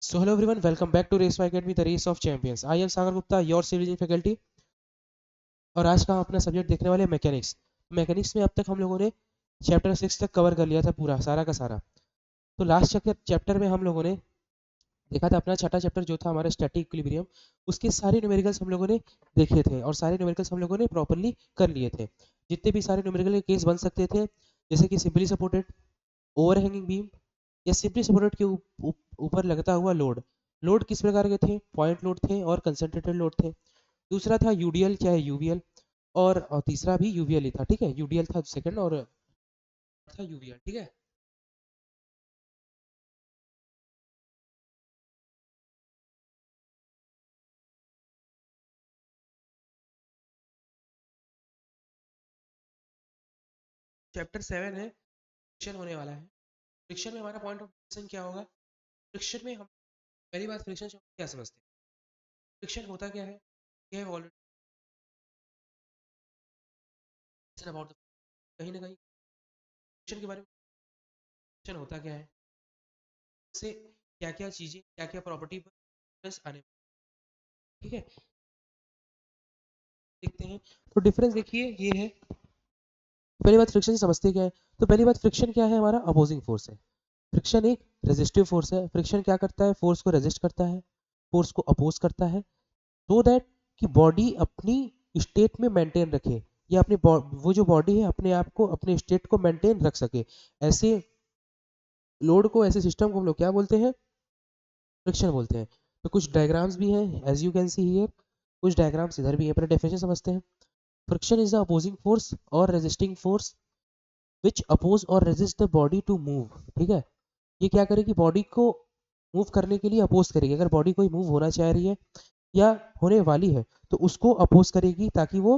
So hello everyone, welcome back to Race Academy, the Race of Champions. I am Sagar Gupta, your civil engineering faculty. और आज का हम अपना subject देखने वाले हैं मैकेनिक्स। मैकेनिक्स में अब तक हम लोगों ने चैप्टर 6 तक कवर कर लिया था पूरा सारा का सारा। तो लास्ट चैप्टर में हम लोगों ने देखा था अपना छठा चैप्टर जो था हमारा स्टैटिक इक्विलिब्रियम। उसके सारे न्यूमेरिकल्स हम लोगों ने देखे थे और सारे न्यूमेरिकल्स हम लोगों ने प्रॉपरली कर लिए थे। जितने भी सारे न्यूमेरिकल केस बन सकते थे, जैसे कि सिंपली सपोर्टेड, ओवरहैंगिंग बीम या सिंपली सपोर्टेड के ऊपर लगता हुआ लोड। लोड किस प्रकार के थे? पॉइंट लोड थे और कंसंट्रेटेड लोड थे। दूसरा था यूडीएल, क्या है यूवीएल, और तीसरा भी यूवीएल ही था। ठीक है, यूडीएल था सेकंड और था यूवीएल। ठीक है, चैप्टर 7 है, फ्रिक्शन होने वाला है। फ्रिक्शन में हमारा पॉइंट ऑफ फ्रिक्शन क्या होगा? फ्रिक्शन में हम पहली बात, फ्रिक्शन से क्या समझते हैं? फ्रिक्शन होता क्या है? ये ऑलरेडी अबाउट कहीं ना कहीं फ्रिक्शन के बारे में। फ्रिक्शन होता क्या है, से क्या क्या चीजें, क्या क्या प्रॉपर्टी पर डिफरेंस आने, ठीक है, देखते हैं। तो डिफरेंस देखिए ये है। पहली बात, फ्रिक्शन से समझते क्या है? तो पहली बात, फ्रिक्शन क्या है? हमारा अपोजिंग फोर्स है। फ्रिक्शन एक रेजिस्टिव फोर्स है। फ्रिक्शन क्या करता है? फोर्स को रेजिस्ट करता है, फोर्स को अपोज करता है, सो दैट कि बॉडी अपनी स्टेट में मेंटेन रखे, या अपनी वो जो बॉडी है अपने आप को, अपने स्टेट को मेंटेन रख सके। ऐसे लोड को, ऐसे सिस्टम को हम लोग क्या बोलते हैं? फ्रिक्शन बोलते हैं। तो कुछ डायग्राम्स भी हैं, as you can see here, कुछ डायग्राम्स इधर भी है। पहले डेफिनेशन समझते हैं। Friction is the opposing force और रेजिस्टिंग फोर्स विच अपोज और resist the body to move. ठीक है, ये क्या करेगी? बॉडी को मूव करने के लिए अपोज करेगी। अगर बॉडी कोई मूव होना चाह रही है या होने वाली है तो उसको अपोज करेगी ताकि वो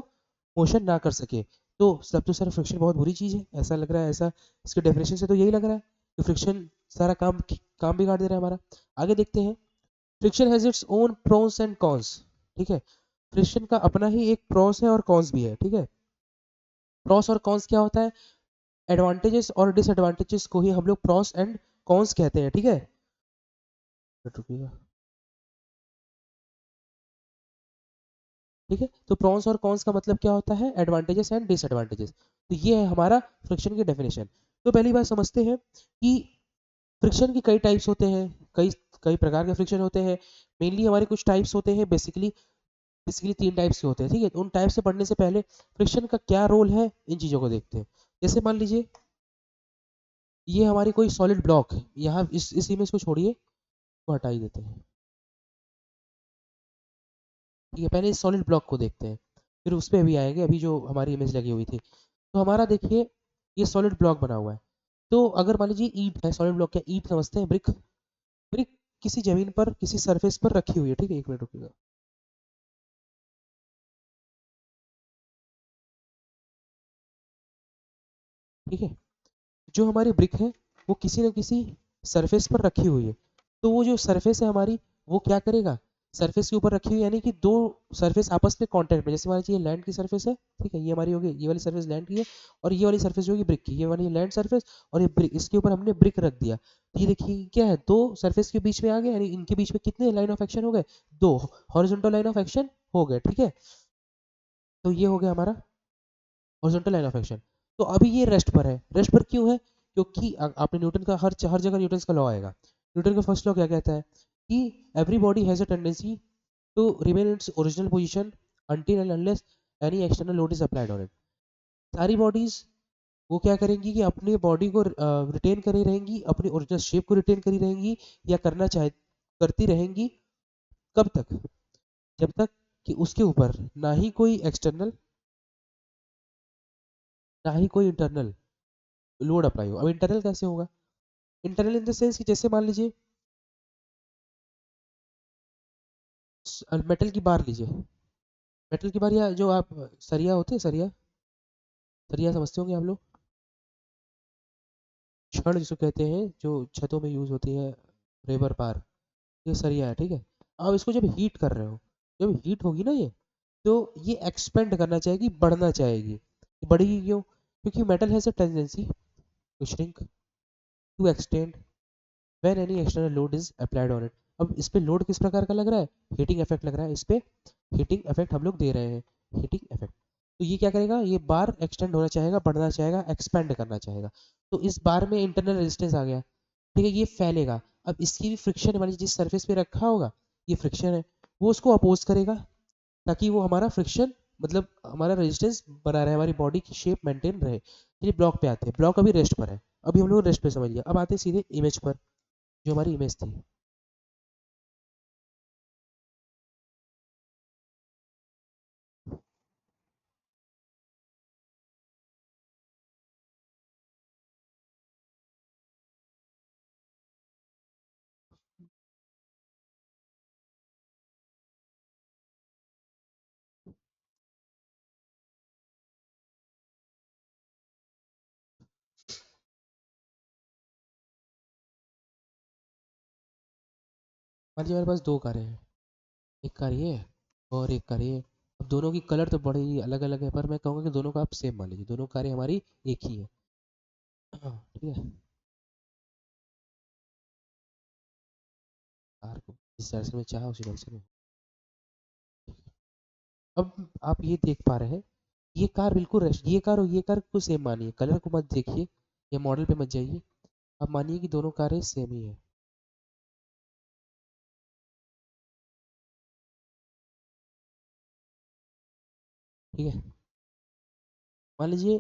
मोशन ना कर सके। तो सब तो सर फ्रिक्शन बहुत बुरी चीज है, ऐसा लग रहा है। ऐसा इसके डेफिनेशन से तो यही लग रहा है कि फ्रिक्शन सारा काम काम बिगाड़ दे रहा है हमारा। आगे देखते हैं। Friction has its own pros and cons. ठीक है, फ्रिक्शन का अपना ही एक प्रोस है और कॉन्स भी है। ठीक है, प्रोस और कॉन्स क्या होता है? एडवांटेजेस और डिसएडवांटेजेस को ही हम लोग प्रोस एंड कॉन्स कहते हैं। ठीक है, रुकिएगा। ठीक है, तो प्रॉन्स और कॉन्स का मतलब क्या होता है? Advantages and disadvantages. तो ये है हमारा फ्रिक्शन की डेफिनेशन। तो पहली बात समझते हैं कि फ्रिक्शन की कई टाइप्स होते हैं, कई कई प्रकार के फ्रिक्शन होते हैं। मेनली हमारे कुछ टाइप्स होते हैं, बेसिकली बेसिकली 3 टाइप्स के होते हैं। ठीक है, तो उन टाइप से पढ़ने से पहले फ्रिक्शन का क्या रोल है इन चीज़ों को देखते हैं। जैसे मान लीजिए ये हमारी कोई सॉलिड ब्लॉक है, यहाँ इस इमेज को छोड़िए, को हटा ही देते हैं। ठीक है, पहले इस सॉलिड ब्लॉक को देखते हैं, फिर उस पर भी आएंगे। अभी जो हमारी इमेज लगी हुई थी, तो हमारा देखिए ये सॉलिड ब्लॉक बना हुआ है। तो अगर मान लीजिए ईंट है, सॉलिड ब्लॉक क्या ईंट समझते हैं? ब्रिक। ब्रिक किसी जमीन पर, किसी सरफेस पर रखी हुई है। ठीक है, एक मिनट रुकिएगा। ठीक है, जो हमारी ब्रिक है वो किसी न किसी सरफेस पर रखी हुई है। तो वो जो सरफेस है हमारी, वो क्या करेगा? सरफेस के ऊपर रखी हुई, यानी कि दो सरफेस आपस में कांटेक्ट में। जैसे मान लीजिए ये लैंड की सरफेस है, ठीक है, ये हमारी होगी, ये वाली सरफेस लैंड की है, और ये वाली सरफेस जो होगी ब्रिक की। ये वाली लैंड सरफेस और ये ब्रिक, इसके ऊपर हमने ब्रिक रख दिया। तो ये देखिए क्या है, दो सरफेस के बीच में आ गए, यानी इनके बीच में कितने लाइन ऑफ एक्शन हो गए? दो हॉरिजॉन्टल लाइन ऑफ एक्शन हो गए। ठीक है, तो ये हो गया हमारा हॉरिजॉन्टल लाइन ऑफ एक्शन। तो अभी ये रेस्ट पर है। रेस्ट पर क्यों है? क्योंकि आपने न्यूटन का हर जगह न्यूटन का लॉ आएगा। न्यूटन का फर्स्ट लॉ क्या कहता है? कि every body has a tendency to remain in its original position until and unless any external load is applied on it। सारी बॉडीज वो क्या करेंगी कि अपनी बॉडी को रिटेन करी रहेंगी, अपनी ओरिजिनल शेप को रिटेन करी रहेंगी, या करना चाहे करती रहेंगी। कब तक? जब तक कि उसके ऊपर ना ही कोई एक्सटर्नल, ना ही कोई इंटरनल लोड अप्लाई हो। अब इंटरनल कैसे होगा? इंटरनल इन द सेंस कि जैसे मान लीजिए मेटल की बार लीजिए। मेटल की बार, या जो आप सरिया होते हैं, सरिया, सरिया समझते होंगे आप लोग। छड़ जिसको कहते हैं, जो छतों में यूज होती है, रेबर बार, ये सरिया है। ठीक है, अब इसको जब हीट कर रहे हो, जब हीट होगी ना ये, तो ये एक्सपेंड करना चाहेगी, बढ़ना चाहेगी। बढ़ेगी क्यों? क्योंकि metal has a tendency to shrink, to extend when any external load is applied on it. अब इस पे लोड किस प्रकार का लग रहा है, हीटिंग इफेक्ट लग रहा है, इस पे हीटिंग इफेक्ट हम लोग दे रहे हैं, हीटिंग इफेक्ट। तो ये क्या करेगा, ये बार एक्सटेंड होना चाहेगा, बढ़ना चाहेगा, एक्सपेंड करना चाहेगा। तो इस बार में इंटरनल रेजिस्टेंस आ गया, ठीक है, ये फैलेगा। अब इसकी भी फ्रिक्शन हमारी जिस सरफेस पे रखा होगा, ये फ्रिक्शन है, वो उसको अपोज करेगा, ताकि वो हमारा फ्रिक्शन मतलब हमारा रेजिस्टेंस बना रहे, हमारी बॉडी की शेप मेंटेन रहे। चलिए ब्लॉक पे आते हैं, ब्लॉक अभी रेस्ट पर है, अभी हम लोग रेस्ट पे समझ लिया। अब आते हैं सीधे इमेज पर, जो हमारी इमेज थी। मान लीजिए हमारे पास दो कारें हैं, एक कार ये है और एक कार ये है। अब दोनों की कलर तो बड़ी ही अलग अलग है, पर मैं कहूँगा कि दोनों का आप सेम मान लीजिए, दोनों कारें हमारी एक ही है। हाँ, ठीक है, कार को जिस डायरेक्शन में चाहा उसी डायरेक्शन में। अब आप ये देख पा रहे हैं, ये कार बिल्कुल रेस्ट, ये कार और ये कार को सेम मानिए, कलर को मत देखिए या मॉडल पे मत जाइए। अब मानिए कि दोनों कारें सेम ही है, ठीक है। मान लीजिए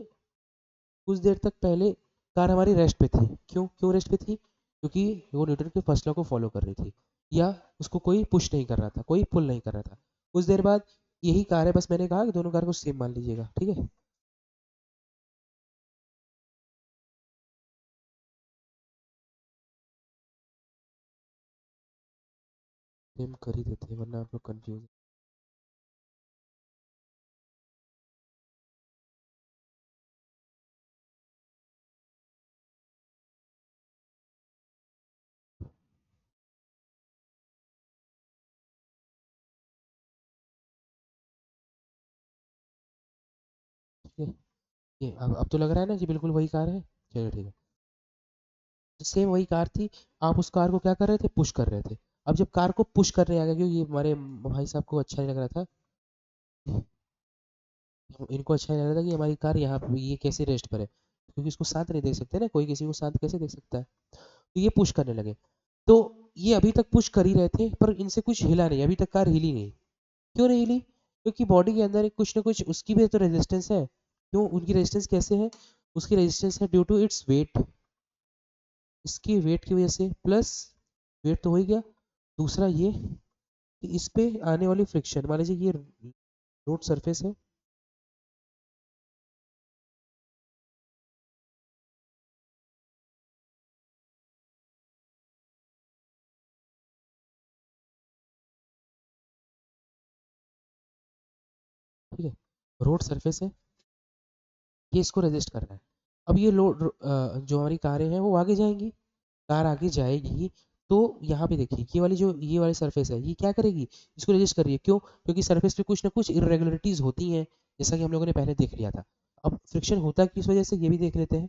कुछ देर तक पहले कार हमारी रेस्ट पे थी, क्यों क्यों रेस्ट पे थी, क्योंकि वो न्यूटन के फर्स्ट लॉ को फॉलो कर रही थी, या उसको कोई पुश नहीं कर रहा था, कोई पुल नहीं कर रहा था। कुछ देर बाद यही कार है, बस मैंने कहा कि दोनों कार को सेम मान लीजिएगा, ठीक है। सेम कर ही देते हैं वरना आप लोग कंफ्यूज। ठीक है, ये अब तो लग रहा है ना कि बिल्कुल वही कार है, चलिए ठीक है। सेम वही कार थी, आप उस कार को क्या कर रहे थे, पुश कर रहे थे। अब जब कार को पुश करने आ गया, क्योंकि ये हमारे भाई साहब को अच्छा नहीं लग रहा था, इनको अच्छा नहीं लग रहा था कि हमारी कार यहाँ पे ये कैसे रेस्ट पर है, क्योंकि इसको शांत नहीं देख सकते ना, कोई किसी को शांत कैसे देख सकता है। तो ये पुश करने लगे, तो ये अभी तक पुश कर ही रहे थे, पर इनसे कुछ हिला नहीं, अभी तक कार हिली नहीं। क्यों नहीं हिली, क्योंकि बॉडी के अंदर एक कुछ ना कुछ उसकी भी तो रेजिस्टेंस है। क्यों, उनकी रेजिस्टेंस कैसे है, उसकी रेजिस्टेंस है ड्यू टू इट्स वेट, इसकी वेट की वजह से, प्लस वेट तो हो ही गया, दूसरा ये कि इस पे आने वाली फ्रिक्शन, मान लीजिए ये रोड सरफेस है, ठीक है, रोड सरफेस है, ये इसको रेजिस्ट कर रहा है। अब ये लोड जो हमारी कारें हैं वो आगे जाएंगी, कार आगे जाएगी, तो यहाँ पे देखिए ये वाली जो ये वाली सरफेस है, ये क्या करेगी, इसको रेजिस्ट कर रही है। क्यों, क्योंकि सरफेस पे कुछ ना कुछ इरेगुलरिटीज होती हैं, जैसा कि हम लोगों ने पहले देख लिया था। अब फ्रिक्शन होता है किस वजह से, ये भी देख लेते हैं।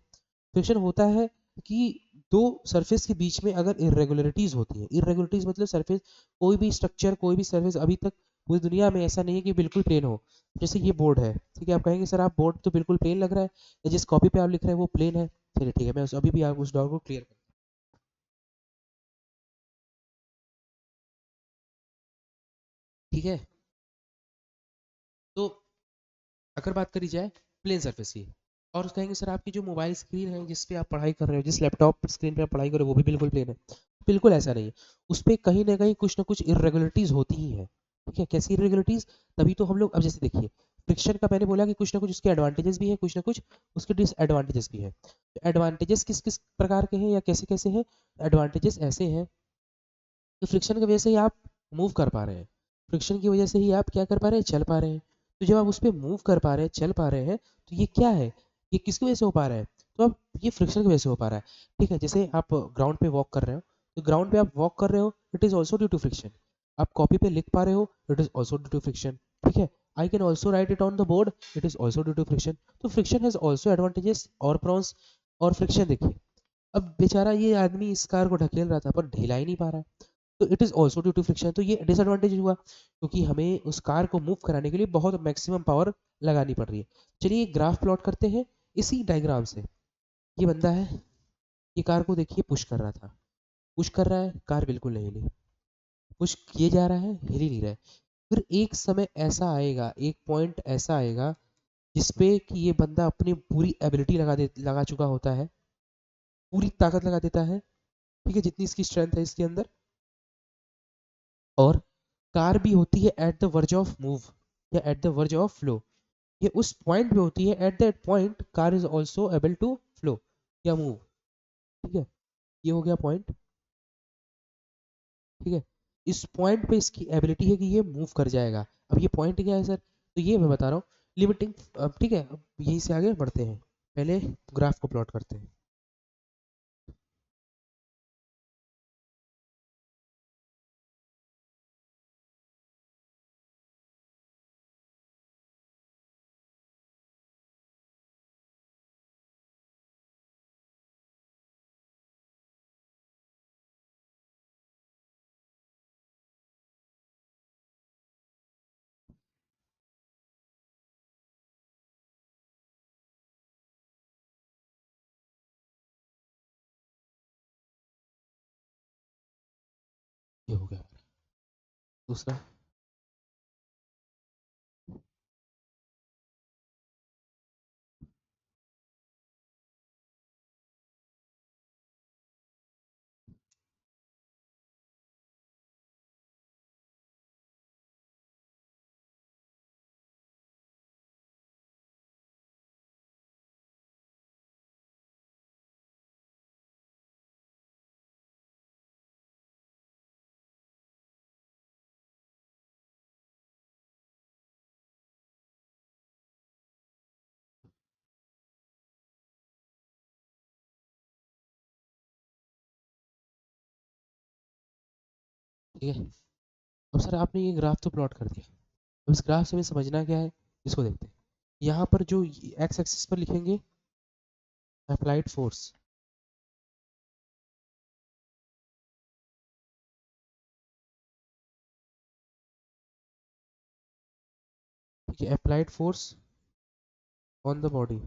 फ्रिक्शन होता है कि दो सरफेस के बीच में अगर इरेगुलरिटीज होती है, इरेगुलरिटीज मतलब सरफेस, कोई भी स्ट्रक्चर, कोई भी सरफेस अभी तक पूरी दुनिया में ऐसा नहीं है कि बिल्कुल प्लेन हो। जैसे ये बोर्ड है, ठीक है, आप कहेंगे सर आप बोर्ड तो बिल्कुल प्लेन लग रहा है, या जिस कॉपी पे आप लिख रहे हैं वो प्लेन है। चलिए ठीक है, मैं अभी भी आप उस डाउट को क्लियर कर, ठीक है। तो अगर बात करी जाए प्लेन सरफेस की, और कहेंगे सर आपकी जो मोबाइल स्क्रीन है जिस पे आप पढ़ाई कर रहे हो, जिस लैपटॉप स्क्रीन पे आप पढ़ाई कर रहे हो वो भी बिल्कुल प्लेन है, बिल्कुल ऐसा नहीं है। उस पर कहीं ना कहीं कुछ ना कुछ इरेगुलरिटीज होती ही है, ठीक है। कैसी इरेगुलरिटीज, तभी तो हम लोग, अब जैसे देखिए फ्रिक्शन का मैंने बोला कि कुछ ना कुछ उसके एडवांटेजेस भी है, कुछ ना कुछ उसके डिसएडवांटेजेस भी है। एडवांटेजेस किस किस प्रकार के हैं या कैसे कैसे हैं, एडवांटेजेस ऐसे हैं कि फ्रिक्शन की वजह से ही आप मूव कर पा रहे हैं, फ्रिक्शन की वजह से ही आप क्या कर पा रहे हैं, चल पा रहे हैं। तो जब आप उस पर मूव कर पा रहे हैं, चल पा रहे हैं, तो ये क्या है, ये किसकी वजह से हो पा रहा है, तो अब ये फ्रिक्शन की वजह से हो पा रहा है, ठीक है। जैसे आप ग्राउंड पे वॉक कर रहे हो, तो ग्राउंड पे आप वॉक कर रहे हो, it is also due to friction. आप कॉपी पे लिख पा रहे हो, it is also due to friction, ठीक है। I can also write it on the board, it is also due to friction. तो फ्रिक्शन हैज ऑल्सो एडवांटेजेस और प्रॉन्स। और फ्रिक्शन देखिए, अब बेचारा ये आदमी इस कार को ढकेल रहा था पर ढिला ही नहीं पा रहा है, तो it is also due to friction. तो ये डिसएडवांटेज हुआ क्योंकि हमें उस कार को मूव कराने के लिए बहुत मैक्सिमम पावर लगानी पड़ रही है। चलिए ग्राफ प्लॉट करते हैं इसी डायग्राम से। ये बंदा है, ये कार को देखिए पुश कर रहा था, पुश कर रहा है, कार बिल्कुल नहीं हिली, पुश किए जा रहा है, हिल ही नहीं रहा है। फिर एक समय ऐसा आएगा, एक पॉइंट ऐसा आएगा जिसपे कि ये बंदा अपनी पूरी एबिलिटी लगा चुका होता है, पूरी ताकत लगा देता है, ठीक है, जितनी इसकी स्ट्रेंथ है इसके अंदर। और कार भी होती है at the verge of move या at the verge of flow. ये उस पॉइंट पे होती है, at that point car is also able to flow या मूव। ठीक है, ये हो गया पॉइंट। ठीक है, इस पॉइंट पे इसकी एबिलिटी है कि ये मूव कर जाएगा। अब ये पॉइंट क्या है सर, तो ये मैं बता रहा हूँ लिमिटिंग। अब ठीक है, अब यहीं से आगे बढ़ते हैं, पहले ग्राफ को प्लॉट करते हैं। ये हो गया दूसरा। ठीक है, अब सर आपने ये ग्राफ तो प्लॉट कर दिया, अब इस ग्राफ से हमें समझना क्या है, इसको देखते हैं। यहाँ पर जो एक्स एक्सिस पर लिखेंगे अप्लाइड फोर्स, ठीक है, applied force on the body.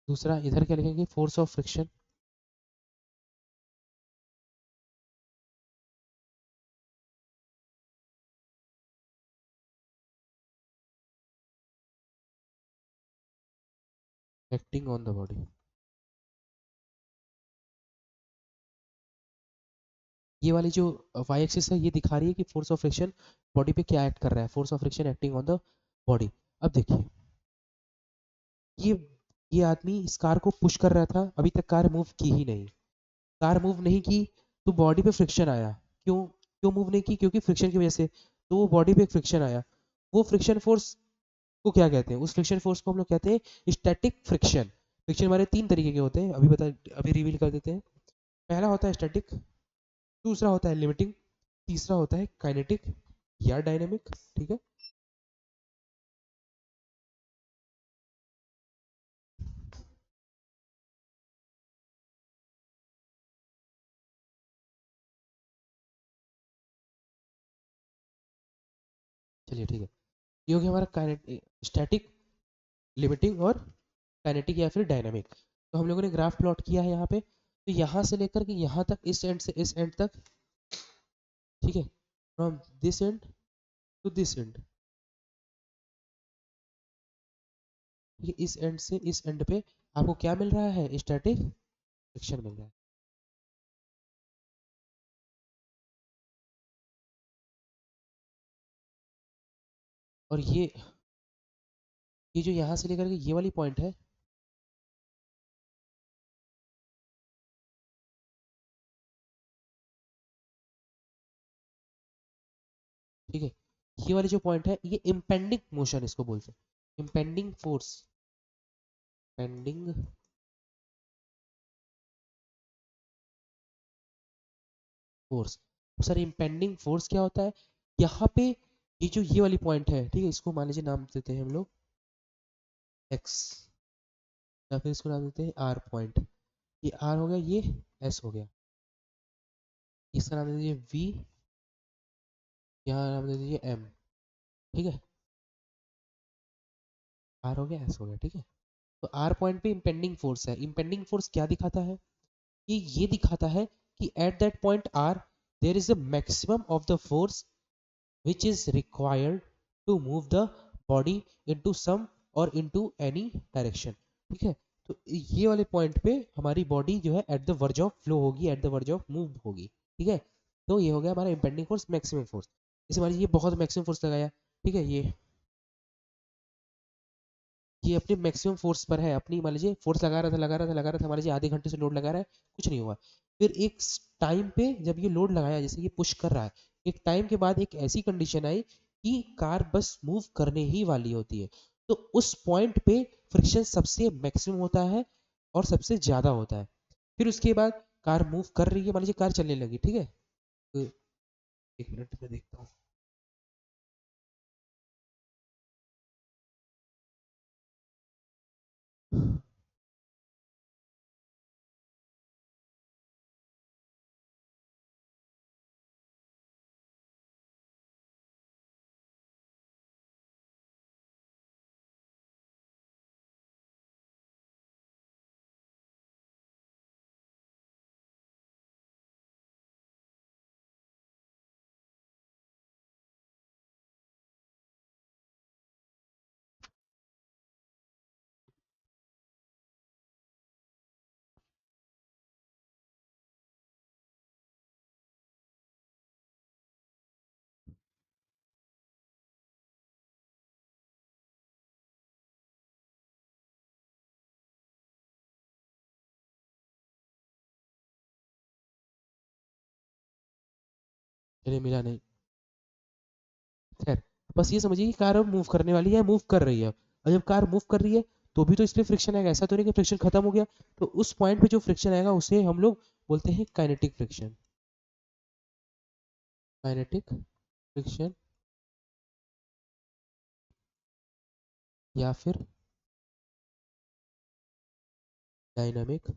दूसरा इधर क्या लिखेंगे, force of friction. Acting on the body. ये वाली जो वाई एक्सिस है ये दिखा रही है कि फोर्स ऑफ फ्रिक्शन बॉडी पे क्या एक्ट कर रहा है, force of friction acting on the body. अब देखिए ये ये आदमी इस कार को पुश कर रहा था, अभी तक कार मूव की ही नहीं, कार मूव नहीं की, तो बॉडी पे फ्रिक्शन आया। क्यों क्यों मूव नहीं की, क्योंकि फ्रिक्शन की वजह से। तो वो बॉडी पे एक फ्रिक्शन आया, वो फ्रिक्शन फोर्स को क्या कहते हैं, उस फ्रिक्शन फोर्स को हम लोग कहते हैं स्टैटिक फ्रिक्शन। फ्रिक्शन हमारे तीन तरीके के होते हैं, अभी रिवील कर देते हैं। पहला होता है स्टैटिक, दूसरा होता है लिमिटिंग, तीसरा होता है काइनेटिक या डायनेमिक। ठीक है, चलिए ठीक है, ये हो गया हमारा स्टैटिक, लिमिटिंग और काइनेटिक या फिर डायनामिक। तो हम लोगों ने ग्राफ प्लॉट किया है यहाँ पे, तो यहाँ से लेकर के यहाँ तक, इस एंड से इस एंड तक, ठीक है, from this end to this end, ये इस एंड से इस एंड पे आपको क्या मिल रहा है, स्टैटिक फ्रिक्शन मिल रहा है। और ये जो यहाँ से लेकर के ये वाली पॉइंट है, ठीक है, ये वाली जो पॉइंट है ये इम्पेंडिंग मोशन इसको बोलते हैं, impending force, pending force. Sir impending force क्या होता है, यहाँ पे ये जो ये वाली पॉइंट है, ठीक है, इसको मान लीजिए नाम देते हैं हम लोग एक्स, या फिर इसको नाम देते हैं आर पॉइंट। ये आर हो गया, ये एस हो गया, इसका नाम दे दीजिए वी, यहाँ नाम दे दीजिए एम। ठीक है, आर हो गया, एस हो गया। ठीक है, तो आर पॉइंट पे इम्पेंडिंग फोर्स है। इम्पेंडिंग फोर्स क्या दिखाता है? ये दिखाता है कि at that point R there is a maximum of the force which is required to move the body into some or into any direction। ठीक है, तो ये वाले पॉइंट पे हमारी बॉडी जो है at the verge of flow होगी, at the verge of move होगी। ठीक है, तो ये हो गया हमारा इम्पेंडिंग फोर्स, मैक्सिमम फोर्स। जैसे मान लीजिए ये बहुत मैक्सिमम फोर्स लगाया, ठीक है, ये अपनी मैक्सिमम फोर्स पर है, अपनी मान लीजिए फोर्स लगा रहा था, मान लीजिए आधे घंटे से लोड लगा रहा है, कुछ नहीं हुआ। फिर एक टाइम पे जब ये लोड लगाया, जैसे ये पुश कर रहा है, एक टाइम के बाद एक ऐसी कंडीशन आई कि कार बस मूव करने ही वाली होती है, तो उस पॉइंट पे फ्रिक्शन सबसे मैक्सिमम होता है और सबसे ज्यादा होता है। फिर उसके बाद कार मूव कर रही है, मान लीजिए कार चलने लगी, ठीक है, तो एक मिनट में देखता हूँ। चलिए, मिला नहीं। खैर, बस ये समझिए कि कार अब मूव करने वाली है, मूव कर रही है, और जब कार मूव कर रही है तो भी तो इसमें फ्रिक्शन आएगा, ऐसा तो नहीं कि फ्रिक्शन खत्म हो गया। तो उस पॉइंट पे जो फ्रिक्शन आएगा उसे हम लोग बोलते हैं काइनेटिक फ्रिक्शन। काइनेटिक फ्रिक्शन या फिर डायनामिक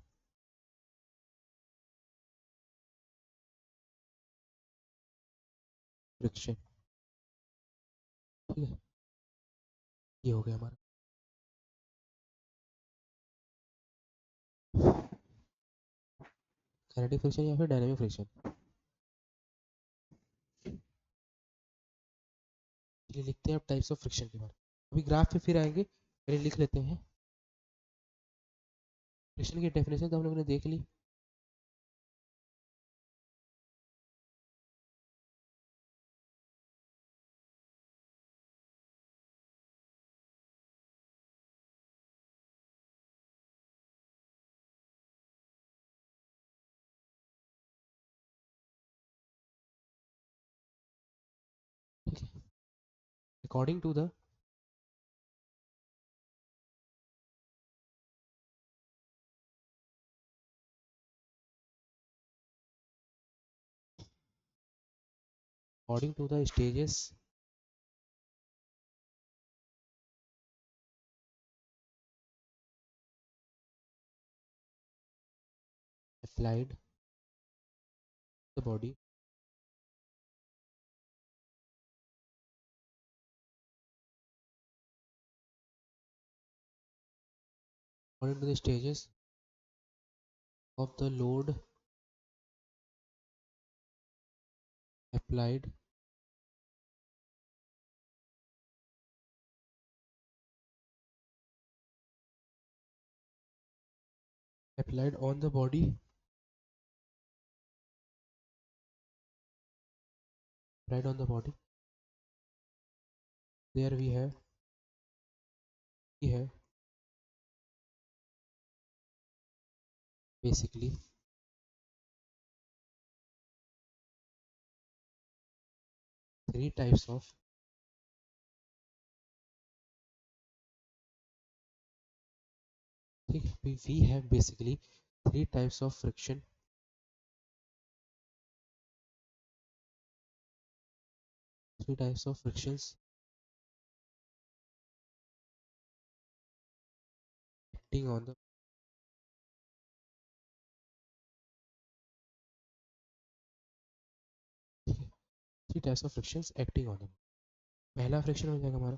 फ्रिक्शन। ठीक है, ये हो गया हमारा काइनेटिक फ्रिक्शन या फिर डायनामिक फ्रिक्शन। चलिए लिखते हैं अब टाइप्स ऑफ फ्रिक्शन के बारे में, अभी ग्राफ पे फिर आएंगे, पहले लिख लेते हैं। फ्रिक्शन की डेफिनेशन तो हम लोगों ने देख ली। ठीक है, according to the according to the stages applied the body, according to the stages of the load applied on the body, applied on the body, there we have basically three types of ठीक है, we have basically three types of friction, three types of frictions acting on the three types of frictions acting on. पहला friction हो जाएगा हमारा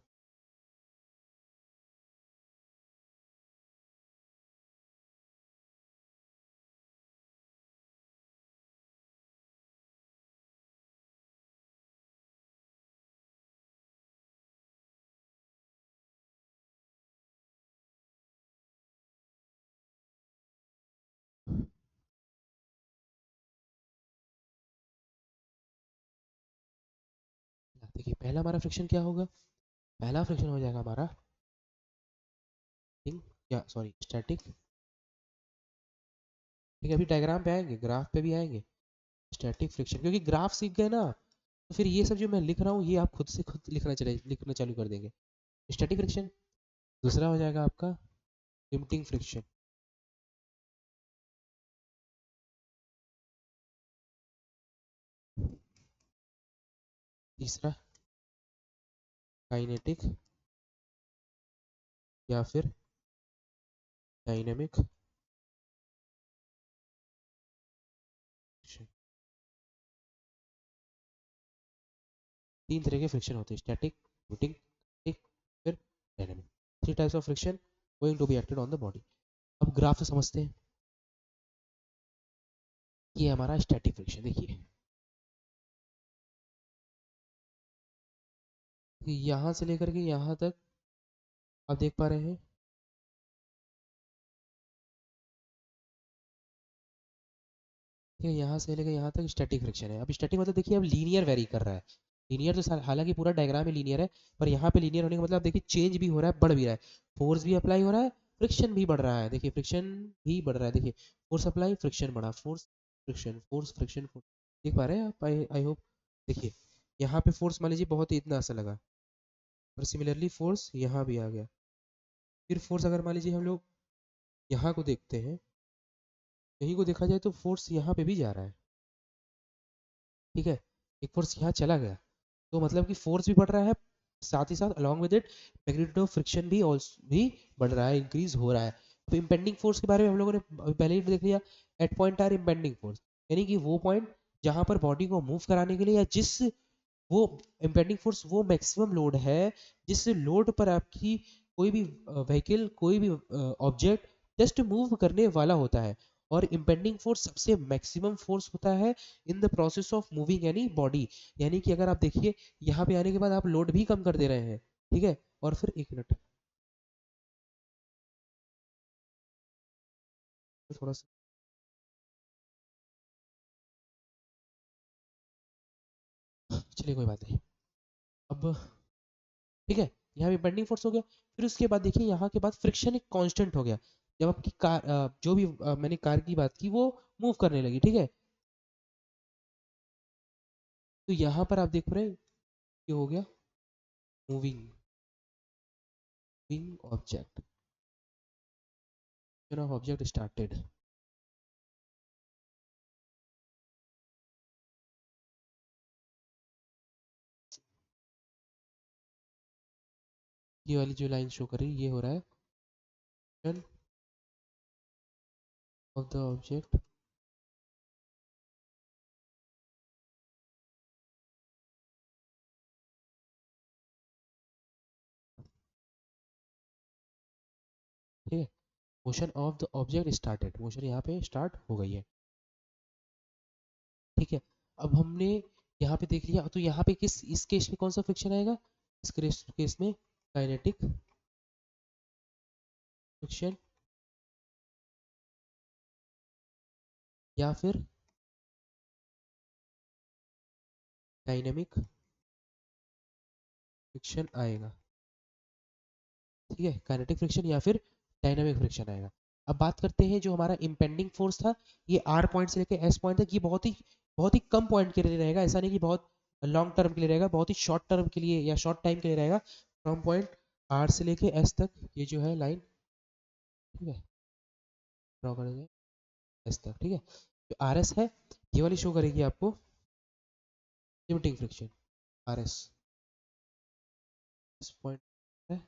देखिए पहला हमारा friction क्या होगा, पहला फ्रिक्शन हो जाएगा हमारा या सॉरी स्टैटिक। ठीक है, अभी डायग्राम पे आएंगे, ग्राफ पे भी आएंगे। स्टैटिक फ्रिक्शन, क्योंकि ग्राफ सीख गए ना तो फिर ये सब जो मैं लिख रहा हूँ ये आप खुद से खुद लिखना चालू कर देंगे। Static friction. दूसरा हो जाएगा आपका लिमिटिंग फ्रिक्शन। तीसरा काइनेटिक या फिर डायनेमिक फ्रिक्शन। तीन तरह के फ्रिक्शन होते हैं, स्टैटिक, लिमिटिंग, फिर dynamic. Three types of friction going to be acted on the body. अब ग्राफ से समझते हैं। ये हमारा स्टैटिक फ्रिक्शन, देखिए यहाँ से लेकर के यहाँ तक आप देख पा रहे हैं, ठीक है, यहाँ से लेकर यहाँ तक स्टैटिक फ्रिक्शन है। अब स्टैटिक मतलब देखिए अब लीनियर वेरी कर रहा है। लीनियर तो हालांकि पूरा डायग्राम में लीनियर है, पर यहाँ पे लीनियर होने का मतलब देखिए चेंज भी हो रहा है, बढ़ भी रहा है, फोर्स भी अप्लाई हो रहा है, फ्रिक्शन भी बढ़ रहा है। देखिए फ्रिक्शन भी बढ़ रहा है, देखिए फोर्स अप्लाई, फ्रिक्शन बढ़ा, force friction, force friction, force. देख पा रहे हैं आप? I hope. देखिए यहाँ पे फोर्स मान लीजिए बहुत ही इतना सा लगा, और सिमिलरली फोर्स यहाँ भी आ गया। फिर फोर्स अगर मान लीजिए हम लोग यहाँ को देखते हैं, यहीं को देखा जाए तो फोर्स यहाँ पे भी जा रहा है, ठीक है, एक फोर्स यहाँ चला गया, तो मतलब कि फोर्स भी बढ़ रहा है, साथ ही साथ along with it magnitude of friction भी ऑल्सो भी बढ़ रहा है, इंक्रीज हो रहा है। तो इम्पेंडिंग फोर्स के बारे में हम लोगों ने पहले ही देख लिया। At point R impending force, यानी कि वो पॉइंट जहां पर बॉडी को मूव कराने के लिए, या जिस वो इम्पेंडिंग फोर्स वो मैक्सिमम लोड है जिस लोड पर आपकी कोई भी व्हीकल, कोई भी ऑब्जेक्ट जस्ट मूव करने वाला होता है। और इम्पेंडिंग फोर्स सबसे मैक्सिमम फोर्स होता है in the process of moving any body. यानी कि अगर आप देखिए यहाँ पे आने के बाद आप लोड भी कम कर दे रहे हैं, ठीक है। और फिर एक मिनट, थोड़ा सा, चलिए कोई बात नहीं। अब ठीक है, यहाँ पे बेंडिंग फोर्स हो गया। फिर उसके बाद देखिए यहाँ के बाद फ्रिक्शन एक कांस्टेंट हो गया। जब आपकी कार जो भी मैंने कार की बात की वो मूव करने लगी, ठीक है, तो यहाँ पर आप देख रहे हैं ये हो गया moving, moving object, of object started. ये वाली जो लाइन शो कर रही है ये हो रहा है ऑफ द ऑब्जेक्ट ठीक है, motion of the object started, motion यहाँ पे स्टार्ट हो गई है, ठीक है। अब हमने यहाँ पे देख लिया, तो यहाँ पे किस इस केस में कौन सा फ्रिक्शन आएगा, इस केस में काइनेटिक फ्रिक्शन या फिर डायनेमिक फ्रिक्शन आएगा, ठीक है, काइनेटिक फ्रिक्शन या फिर डायनामिक फ्रिक्शन आएगा। अब बात करते हैं जो हमारा इम्पेंडिंग फोर्स था, ये आर पॉइंट से लेकर एस पॉइंट तक, ये बहुत ही कम पॉइंट के लिए रहेगा, ऐसा नहीं कि बहुत लॉन्ग टर्म के लिए रहेगा, बहुत ही शॉर्ट टर्म के लिए या शॉर्ट टाइम के लिए रहेगा। फ्रॉम पॉइंट आर से लेके एस तक ये जो है लाइन, ठीक है, ड्रॉ करेंगे एस तक, ठीक है। जो आर एस है ये वाली शो करेगी आपको limiting friction, R S point है।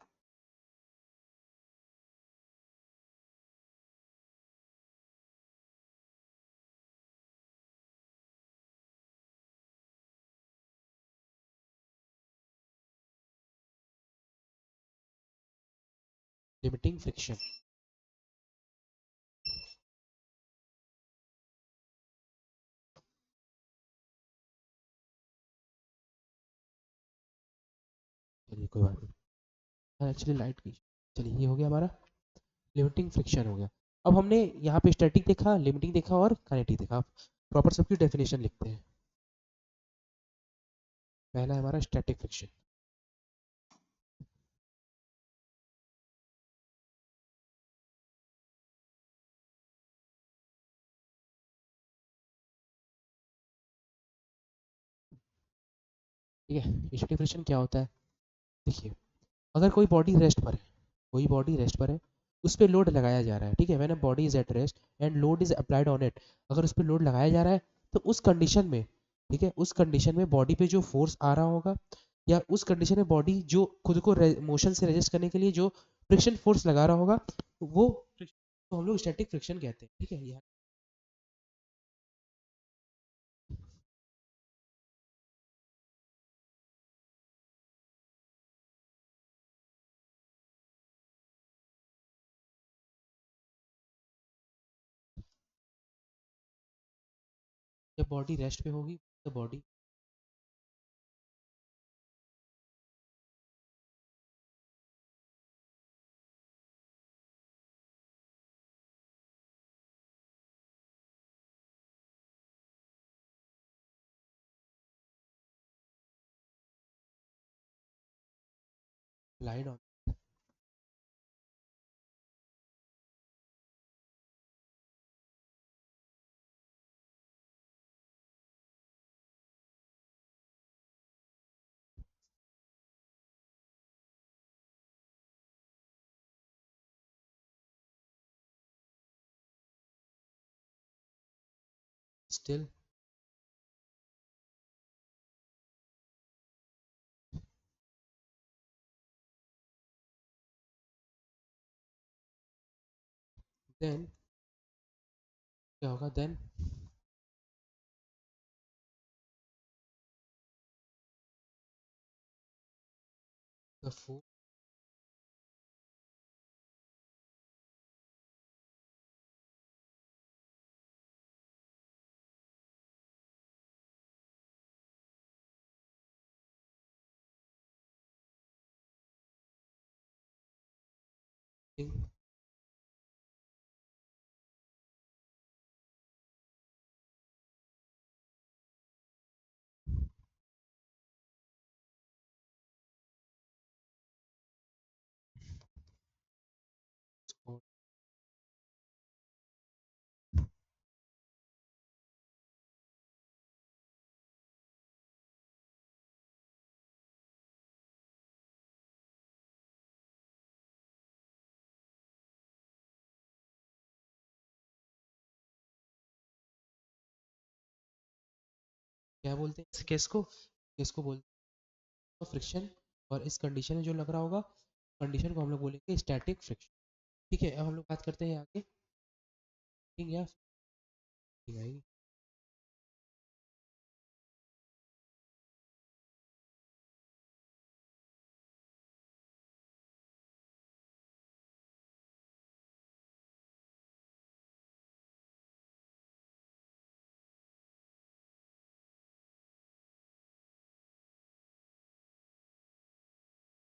Limiting friction. चलिए कोई बात नहीं, एक्चुअली लाइट की, चलिए ये हो गया हमारा लिमिटिंग फ्रिक्शन हो गया। अब हमने यहाँ पे स्टैटिक देखा, लिमिटिंग देखा और काइनेटिक देखा। प्रॉपर सबकी डेफिनेशन लिखते हैं। पहला है हमारा स्टैटिक फ्रिक्शन। ठीक है, स्टैटिक फ्रिक्शन क्या होता है? देखिए, अगर कोई बॉडी रेस्ट पर है, कोई बॉडी रेस्ट पर है, उस पर लोड लगाया जा रहा है, ठीक है, when a body is at rest and load is applied on it, अगर उस पर लोड लगाया जा रहा है तो उस कंडीशन में, ठीक है, उस कंडीशन में बॉडी पे जो फोर्स आ रहा होगा, या उस कंडीशन में बॉडी जो खुद को मोशन से रेजिस्ट करने के लिए जो फ्रिक्शन फोर्स लगा रहा होगा, वो friction को हम लोग स्टैटिक फ्रिक्शन कहते हैं। ठीक है, यहाँ जब बॉडी रेस्ट पे होगी तो body lied on, still then क्या होगा, देन द फोर्स क्या बोलते हैं इस केस को, केस को बोलते हैं फ्रिक्शन, और इस कंडीशन में जो लग रहा होगा, कंडीशन को हम लोग बोलेंगे स्टैटिक फ्रिक्शन। ठीक है, अब हम लोग बात करते हैं आगे, ठीक है, ठीक है,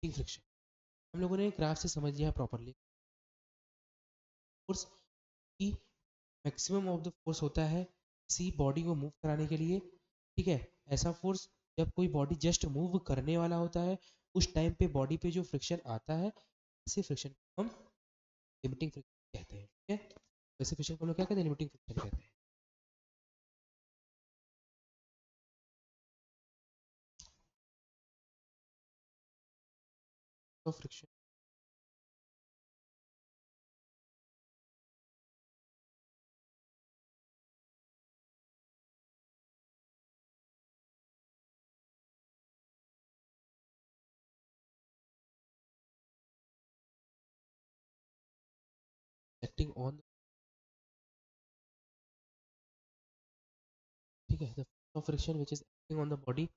फ्रिक्शन हम लोगों ने ग्राफ से समझ लिया प्रॉपरली। फोर्स की मैक्सिमम ऑफ द फोर्स होता है किसी बॉडी को मूव कराने के लिए। ठीक है, ऐसा फोर्स जब कोई बॉडी जस्ट मूव करने वाला होता है, उस टाइम पे बॉडी पे जो फ्रिक्शन आता है, इसी फ्रिक्शन को हम लिमिटिंग फ्रिक्शन कहते हैं। ठीक है, वैसे फ्रिक्शन को हम लोग क्या कहते हैं, लिमिटिंग फ्रिक्शन कहते हैं। तो फ्रिक्शन एक्टिंग ऑन, ठीक है, the friction which is acting on the body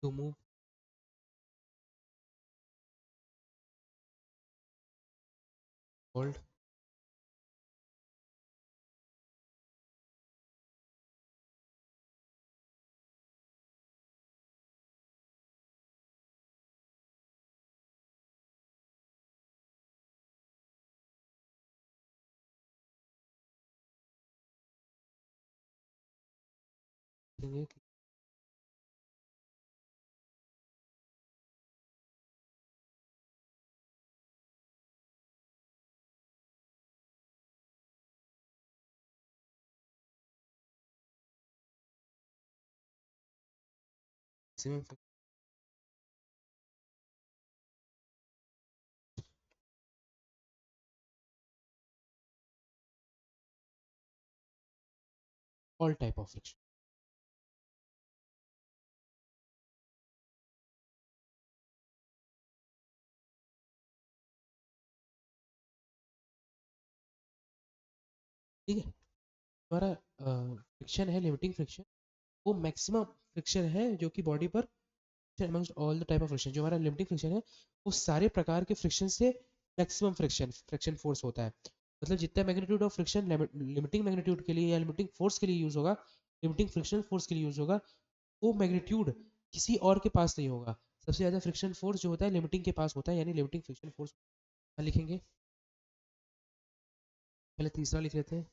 to move, hold, maximum all type of friction. ठीक है, हमारा फ्रिक्शन है लिमिटिंग फ्रिक्शन, वो मैक्सिमम फ्रिक्शन है जो कि बॉडी पर amongst all the type of friction. जो हमारा लिमिटिंग फ्रिक्शन है वो सारे प्रकार के फ्रिक्शन से मैक्सिमम फ्रिक्शन फोर्स होता है। मतलब जितना magnitude of friction limiting magnitude के लिए या लिमिटिंग फोर्स के लिए यूज होगा, लिमिटिंग फ्रिक्शन फोर्स के लिए यूज होगा, वो मैग्नीट्यूड किसी और के पास नहीं होगा। सबसे ज्यादा फ्रिक्शन फोर्स जो होता है लिमिटिंग के पास होता है, यानी लिमिटिंग फ्रिक्शन फोर्स लिखेंगे। पहले तीसरा लिख लेते हैं।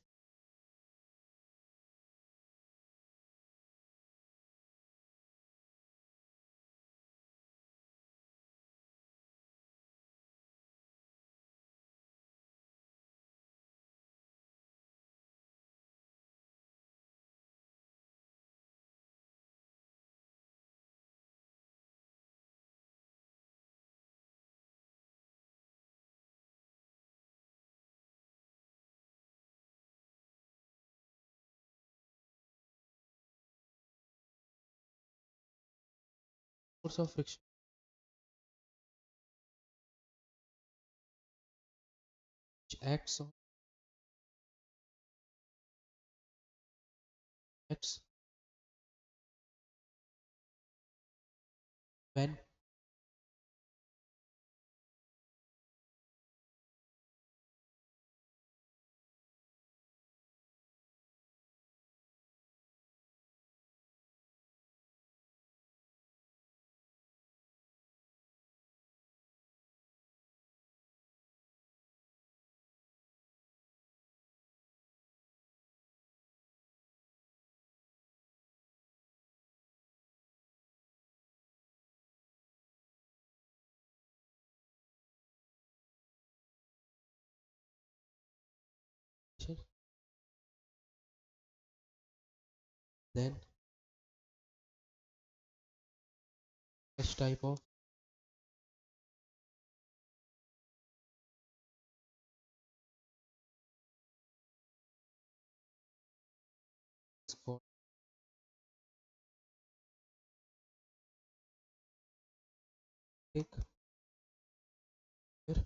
Force of friction acts on acts when then such type of for take here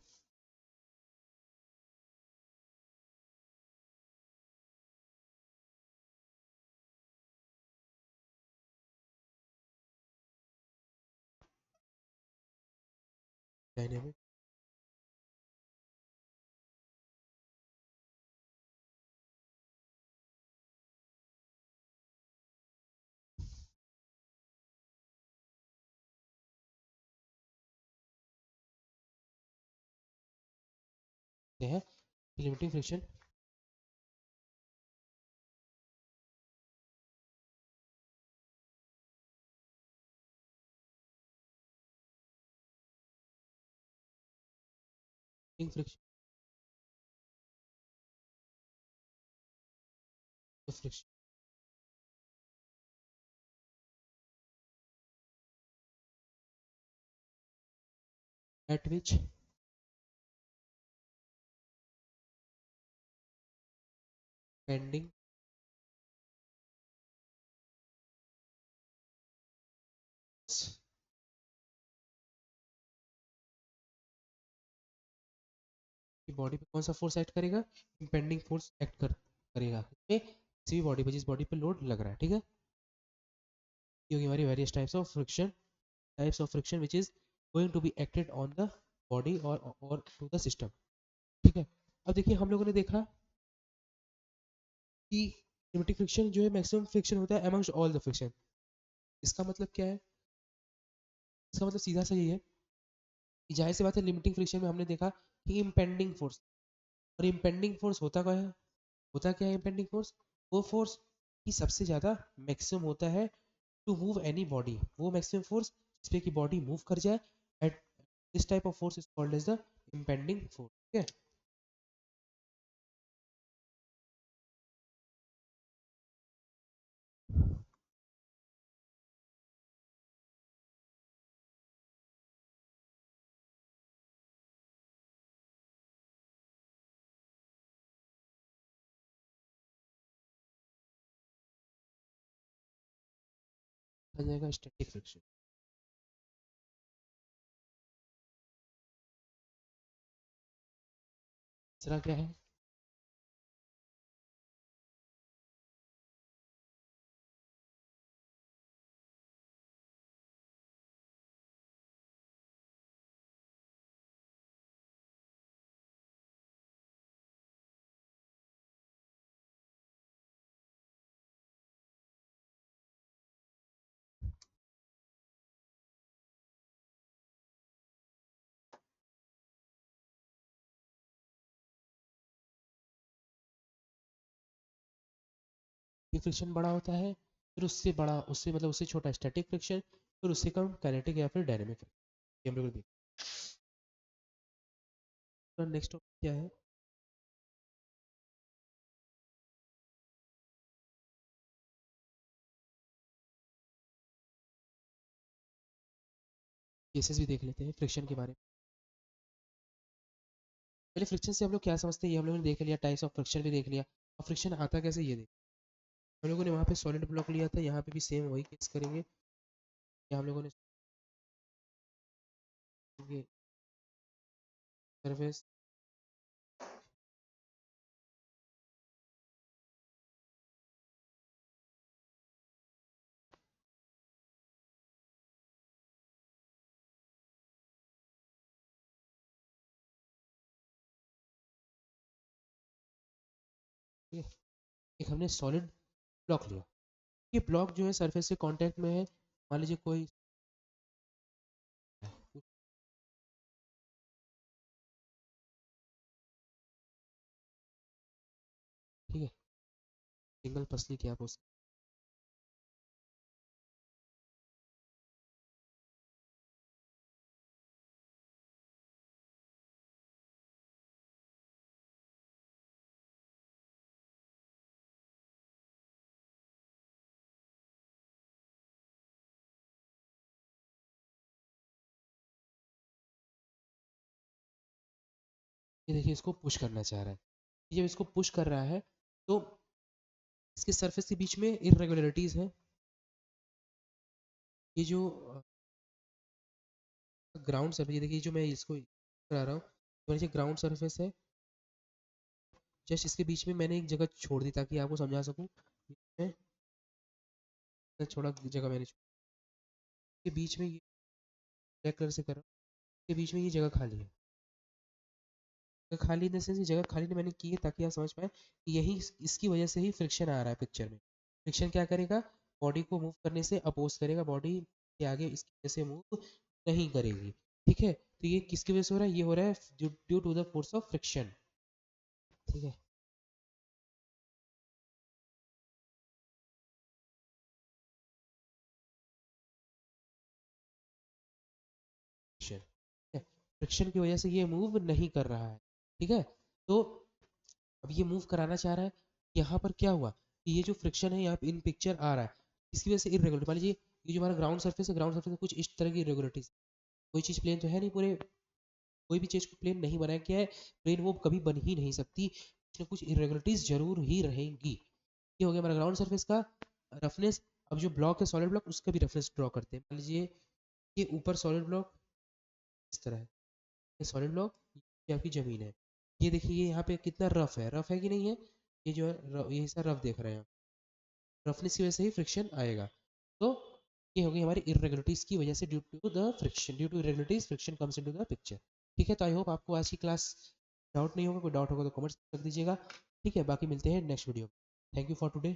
dynamic है limiting friction friction friction at which pending की बॉडी पे कौन सा फोर्स एक्ट करेगा, इम्पेंडिंग फोर्स करेगा किसी भी बॉडी पे जिस बॉडी पे लोड लग रहा है। ठीक है, ये होगी हमारी various types of friction types of friction which is going to be acted on the body or to the system. ठीक है, अब देखिए हम लोगों ने देखा कि लिमिटिंग फ्रिक्शन जो है मैक्सिमम फ्रिक्शन होता है amongst all the friction. इसका मतलब क्या है? इसका मतलब सीधा सा ये है कि जाहिर सी बात है लिमिटिंग फ्रिक्शन में हमने देखा कि इम्पेंडिंग फोर्स, और इम्पेंडिंग फोर्स होता क्या है? होता क्या है इम्पेंडिंग फोर्स? वो फोर्स की सबसे ज़्यादा मैक्सिमम होता है टू मूव एनी बॉडी, वो मैक्सिमम फोर्स जिस पे की बॉडी मूव कर जाए, at this type of force is called as the impending force. ठीक है, आ जाएगा स्टैटिक फ्रिक्शन. तीसरा क्या है? ये फ्रिक्शन बड़ा होता है, फिर उससे बड़ा, उससे मतलब उससे छोटा स्टैटिक फ्रिक्शन, फिर उससे कम काइनेटिक या फिर डायनेमिक फ्रिक्शन. ये हम लोग देखते हैं. नेक्स्ट टॉपिक क्या है? केसेस भी देख लेते हैं फ्रिक्शन के बारे में. पहले फ्रिक्शन से हम लोग क्या समझते हैं ये हम लोगों ने देख लिया, टाइप्स ऑफ फ्रिक्शन भी देख लिया. और फ्रिक्शन आता कैसे ये देख, हम लोगों ने वहाँ पे सॉलिड ब्लॉक लिया था, यहाँ पे भी सेम वही केस करेंगे. यहाँ हम लोगों ने सरफेस, एक हमने सॉलिड ब्लॉक लिया. ये ब्लॉक जो है सरफेस से कांटेक्ट में है, मान लीजिए कोई, ठीक है, सिंगल पसली क्या आप उससे, ये देखिए इसको पुश करना चाह रहा है. जब इसको पुश कर रहा है तो इसके सरफेस के बीच में इरेगुलरिटीज हैं. ये जो ग्राउंड सरफेस, ये देखिए जो मैं इसको करा रहा हूँ, तो नीचे ग्राउंड सरफेस है, जस्ट इसके बीच में मैंने एक जगह छोड़ दी ताकि आपको समझा सकूँ. छोड़ा जगह मैंने के बीच में, ये ब्लैक कलर से कर रहा हूँ, के बीच में ये जगह खाली है. जगह खाली इन द सेंस, ये जगह खाली ने मैंने की है ताकि आप समझ पाए कि यही इसकी वजह से ही फ्रिक्शन आ रहा है पिक्चर में. फ्रिक्शन क्या करेगा? बॉडी को मूव करने से अपोज करेगा, बॉडी के आगे इसकी वजह से मूव नहीं करेगी. ठीक है, तो ये किसकी वजह से हो रहा है? ये हो रहा है due to the force of friction. ठीक है, फ्रिक्शन, फ्रिक्शन की वजह से ये मूव नहीं कर रहा है. ठीक है, तो अब ये मूव कराना चाह रहा है. यहाँ पर क्या हुआ कि ये जो फ्रिक्शन है यहाँ पे इन पिक्चर आ रहा है, इसकी वजह से इरेगुलर, मान लीजिए ये जो हमारा ग्राउंड सरफेस है, ग्राउंड सरफेस में कुछ इस तरह की इरेगुलरिटीज, कोई चीज़ प्लेन तो है नहीं, पूरे कोई भी चीज़ को प्लेन नहीं बनाया गया है, प्लेन वो कभी बन ही नहीं सकती, कुछ ना कुछ इरेगुलरिटीज जरूर ही रहेंगी. ये हो गया हमारा ग्राउंड सरफेस का रफनेस. अब जो ब्लॉक है सॉलिड ब्लॉक, उसका भी रफनेस ड्रॉ करते हैं. मान लीजिए ये ऊपर सॉलिड ब्लॉक इस तरह है, ये सॉलिड ब्लॉक, ये आपकी ज़मीन है. ये देखिए ये यहाँ पे कितना रफ है कि नहीं है? ये जो है ये हिस्सा रफ देख रहे हैं, रफनेस की वजह से ही फ्रिक्शन आएगा. तो ये हो गई हमारी इरेगुलरिटीज की वजह से due to the friction, due to irregularities friction comes into the picture. ठीक है, तो आई होप आपको आज की क्लास डाउट नहीं होगा, कोई डाउट होगा तो कमेंट्स कर दीजिएगा। ठीक है, बाकी मिलते हैं next video. Thank you for today.